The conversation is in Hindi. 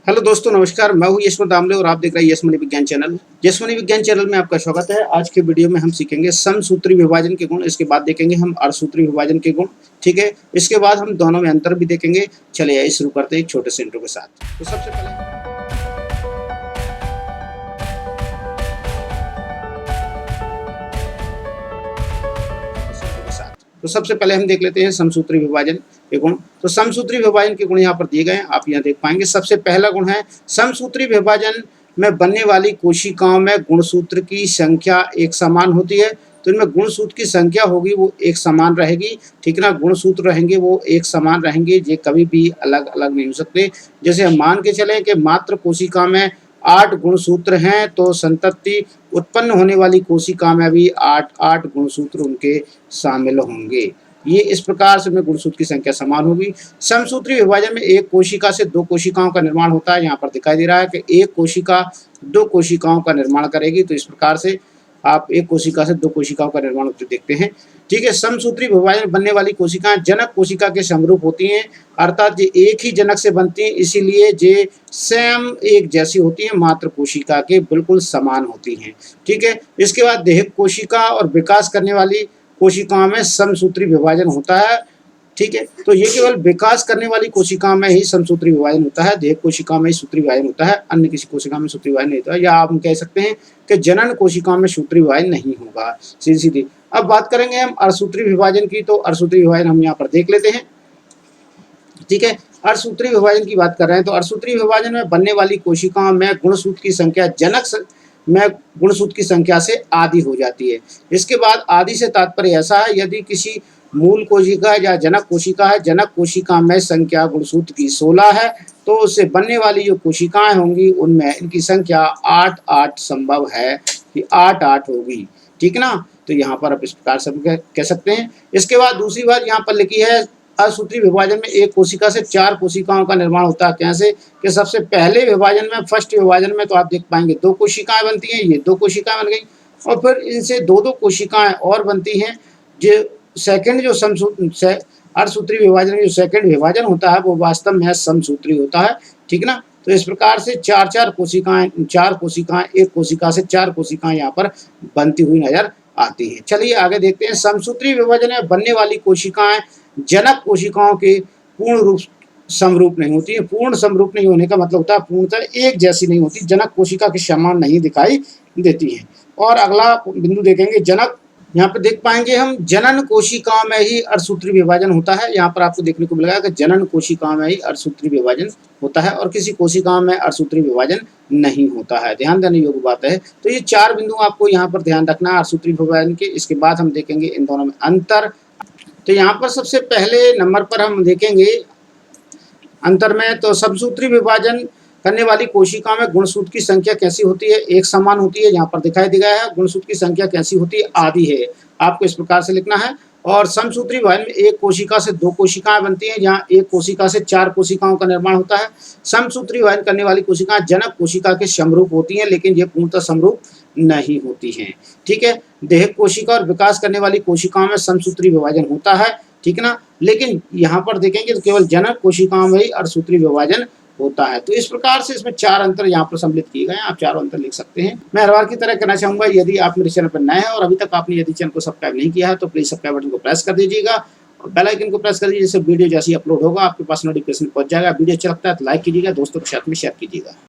हेलो दोस्तों, नमस्कार। मैं हूं यशवंत दामले और आप देख रहे हैं यशमनी विज्ञान चैनल। यशमनी विज्ञान चैनल में आपका स्वागत है। आज के वीडियो में हम सीखेंगे समसूत्री विभाजन के गुण, इसके बाद देखेंगे हम अर्धसूत्री विभाजन के गुण। ठीक है, इसके बाद हम दोनों में अंतर भी देखेंगे। चलिए आइए शुरू करते हैं एक छोटे से इंट्रो के साथ। तो सबसे पहले हम देख लेते हैं समसूत्री विभाजन के गुण। तो समसूत्री विभाजन के गुण यहाँ पर दिए गए हैं, आप यहाँ देख पाएंगे। सबसे पहला गुण है समसूत्री विभाजन में बनने वाली कोशिकाओं में गुणसूत्र की संख्या एक समान होती है। तो इनमें गुणसूत्र की संख्या होगी वो एक समान रहेगी, ठीक ना। गुणसूत्र रहेंगे वो एक समान रहेंगे, ये कभी भी अलग अलग नहीं हो सकते। जैसे हम मान के चले कि मात्र कोशिका में 8 गुणसूत्र हैं, तो संतति उत्पन्न होने वाली कोशिका में भी 8 गुणसूत्र उनके शामिल होंगे। ये इस प्रकार से गुणसूत्र की संख्या समान होगी। समसूत्री विभाजन में एक कोशिका से 2 कोशिकाओं का निर्माण होता है। यहाँ पर दिखाई दे रहा है कि एक कोशिका 2 कोशिकाओं का निर्माण करेगी। तो इस प्रकार से आप एक कोशिका से 2 कोशिकाओं का निर्माण होते देखते हैं। ठीक है, समसूत्री विभाजन बनने वाली कोशिकाएं जनक कोशिका के समरूप होती हैं, अर्थात ये एक ही जनक से बनती हैं, इसीलिए ये सेम एक जैसी होती हैं, मात्र कोशिका के बिल्कुल समान होती हैं। ठीक है, इसके बाद देहक कोशिका और विकास करने वाली कोशिकाओं में समसूत्री विभाजन होता है। ठीक है, तो ये केवल विकास करने वाली कोशिका में ही समसूत्री विभाजन होता है, देह कोशिका में ही सूत्री विभाजन होता है, अन्य किसी कोशिका में सूत्री विभाजन नहीं होता है। या आप कह सकते हैं कि जनन कोशिका में सूत्री विभाजन नहीं होगा, सीधी सीधी। अब बात करेंगे हम अर्धसूत्री विभाजन की। तो अर्धसूत्री विभाजन हम यहाँ पर देख लेते हैं। ठीक है, अर्धसूत्री विभाजन की बात कर रहे हैं। तो अर्धसूत्री विभाजन में बनने वाली कोशिकाओं में गुणसूत्र की संख्या जनक में गुणसूत्र की संख्या से आधी हो जाती है। इसके बाद आधी से तात्पर्य ऐसा है, यदि किसी मूल कोशिका या जनक कोशिका है, जनक कोशिका में संख्या गुणसूत्र की 16 है, तो उससे बनने वाली जो कोशिकाएं होंगी उनमें इनकी संख्या 8 संभव है कि 8 होगी। ठीक ना, तो यहाँ पर आप इस प्रकार से कह सकते हैं। इसके बाद दूसरी बात यहाँ पर लिखी है, अर्धसूत्री विभाजन में एक कोशिका से 4 कोशिकाओं का निर्माण होता है। कैसे कि सबसे पहले विभाजन में, फर्स्ट विभाजन में तो आप देख पाएंगे 2 कोशिकाएं बनती हैं, ये 2 कोशिकाएं बन गई, और फिर इनसे 2 कोशिकाएं और बनती हैं। जो सेकंड जो अर्धसूत्री विभाजन में जो सेकंड विभाजन होता है वो वास्तव में समसूत्री होता है। ठीक ना, तो इस प्रकार से 4 कोशिकाएं, एक कोशिका से 4 कोशिकाएं यहाँ पर बनती हुई नजर आती है। चलिए आगे देखते हैं। समसूत्री विभाजन में बनने वाली कोशिकाएं जनक कोशिकाओं के पूर्ण रूप समरूप नहीं होती है। पूर्ण समरूप नहीं होने का मतलब होता है पूर्णतः एक जैसी नहीं होती, जनक कोशिका के समान नहीं दिखाई देती है। और अगला बिंदु देखेंगे, जनक, यहाँ पे देख पाएंगे हम जनन कोशिकाओं में ही अर्धसूत्री विभाजन होता है। यहाँ पर आपको देखने को मिलेगा कि जनन कोशिकाओं में ही अर्धसूत्री विभाजन होता है और किसी कोशिकाओं में अर्धसूत्री विभाजन नहीं होता है। ध्यान देने योग्य बात है। तो ये 4 बिंदु आपको यहाँ पर ध्यान रखना है अर्धसूत्री विभाजन के। इसके बाद हम देखेंगे इन दोनों में अंतर। तो यहाँ पर सबसे पहले नंबर पर हम देखेंगे अंतर में, तो समसूत्री विभाजन करने वाली कोशिका में गुणसूत्र की संख्या कैसी होती है, एक समान होती है। यहाँ पर दिखाई दे गया है। गुणसूत्र की संख्या कैसी होती है, आधी है। आपको इस प्रकार से लिखना है। और समसूत्री विभाजन में एक कोशिका से 2 कोशिकाएं बनती हैं, जहाँ एक कोशिका से 4 कोशिकाओं का निर्माण होता है। समसूत्री विभाजन करने वाली कोशिकाएं जनक कोशिका के समरूप होती हैं, लेकिन ये पूर्णतः समरूप नहीं होती हैं। ठीक है, देह कोशिका और विकास करने वाली कोशिकाओं में समसूत्री विभाजन होता है। ठीक ना, लेकिन यहाँ पर देखेंगे तो केवल जनक कोशिकाओं में ही अर्धसूत्री विभाजन होता है। तो इस प्रकार से इसमें 4 अंतर यहाँ पर सम्मिलित किए गए हैं। आप 4 अंतर लिख सकते हैं। मैं हर बार की तरह कहना चाहूंगा, यदि आप मेरे चैनल पर नए हैं और अभी तक आपने यदि चैनल को सब्सक्राइब नहीं किया है तो प्लीज सब्सक्राइब बटन को प्रेस कर दीजिएगा और बेल आइकन को प्रेस कर दीजिए, जिससे वीडियो जैसे अपलोड होगा आपके पास नोटिफिकेशन पहुंच जाएगा। वीडियो अच्छा लगता है तो लाइक कीजिएगा, दोस्तों के साथ में शेयर कीजिएगा।